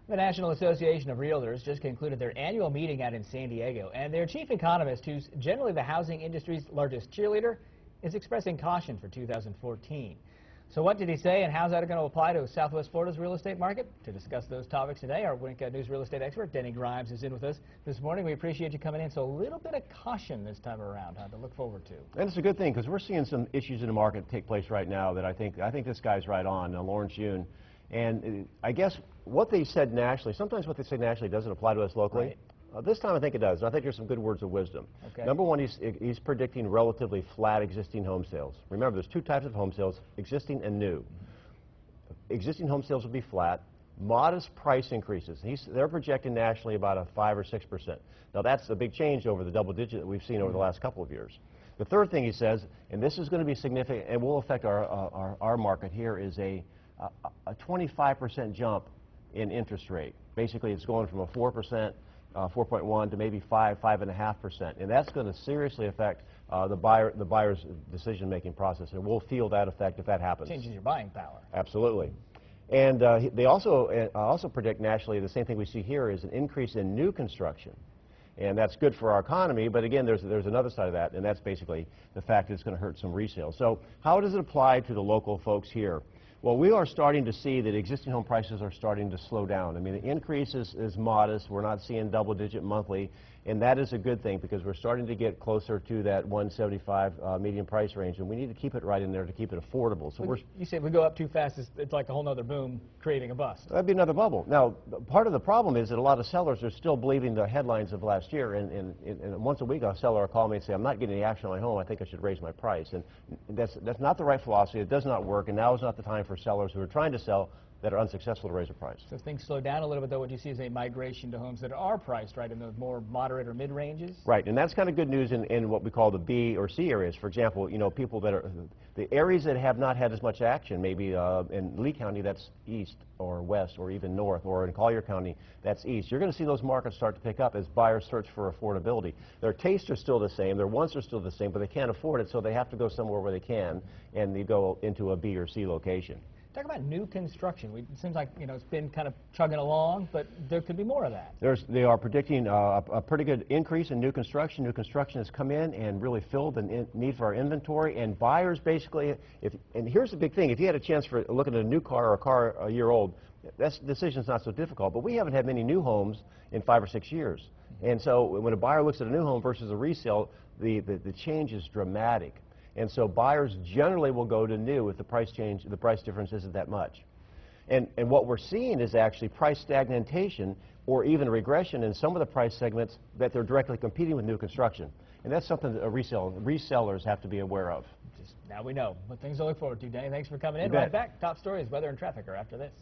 The National Association of Realtors just concluded their annual meeting out in San Diego, and their chief economist, who's generally the housing industry's largest cheerleader, is expressing caution for 2014. So what did he say, and how's that going to apply to Southwest Florida's real estate market? To discuss those topics today, our Wink News real estate expert, Denny Grimes, is in with us this morning. We appreciate you coming in. So a little bit of caution this time around, to look forward to. And it's a good thing, because we're seeing some issues in the market take place right now that I think this guy's right on, Lawrence Yun. And I guess what they said nationally, sometimes what they say nationally doesn't apply to us locally. Right. This time I think it does. I think there's some good words of wisdom. Okay. Number one, he's predicting relatively flat existing home sales. Remember, there's two types of home sales, existing and new. Existing home sales will be flat, modest price increases. They're projecting nationally about a 5 or 6%. Now that's a big change over the double digit that we've seen over the last couple of years. The third thing he says, and this is going to be significant and will affect our market here, is a 25% jump in interest rate. Basically, it's going from a 4%, 4.1 to maybe 5.5%, and that's going to seriously affect the buyer's decision-making process, and we'll feel that effect if that happens. Changes your buying power. Absolutely. And they also predict nationally the same thing we see here is an increase in new construction. And that's good for our economy, but again, there's another side of that, and that's basically the fact that it's going to hurt some resale. So how does it apply to the local folks here? Well, we are starting to see that existing home prices are starting to slow down. I mean, the increase is modest. We're not seeing double-digit monthly, and that is a good thing because we're starting to get closer to that 175 median price range, and we need to keep it right in there to keep it affordable. So you say if we go up too fast, it's like a whole other boom creating a bust. That'd be another bubble. Now, part of the problem is that a lot of sellers are still believing the headlines of last year, and once a week a seller will call me and say, I'm not getting any action on my home, I think I should raise my price. And that's not the right philosophy. It does not work, and now is not the time for sellers who are trying to sell that are unsuccessful to raise a price. So if things slow down a little bit, though, what you see is a migration to homes that are priced right in the more moderate or mid-ranges? Right, and that's kind of good news in what we call the B or C areas. For example, you know, people that are, the areas that have not had as much action, maybe in Lee County, that's east or west or even north, or in Collier County, that's east. You're going to see those markets start to pick up as buyers search for affordability. Their tastes are still the same, their wants are still the same, but they can't afford it, so they have to go somewhere where they can, and they go into a B or C location. Talk about new construction. It seems like, you know, it's been kind of chugging along, but there could be more of that. They are predicting a pretty good increase in new construction. New construction has come in and really filled the need for our inventory, and buyers basically, and here's the big thing, if you had a chance for looking at a new car or a car a year old, that decision's not so difficult, but we haven't had many new homes in 5 or 6 years. And so when a buyer looks at a new home versus a resale, the change is dramatic. And so buyers generally will go to new if the price difference isn't that much. And what we're seeing is actually price stagnation or even regression in some of the price segments that they're directly competing with new construction. And that's something that resellers have to be aware of. Now we know. But things to look forward to, Danny. Thanks for coming in. You bet. Right back. Top stories, weather and traffic are after this.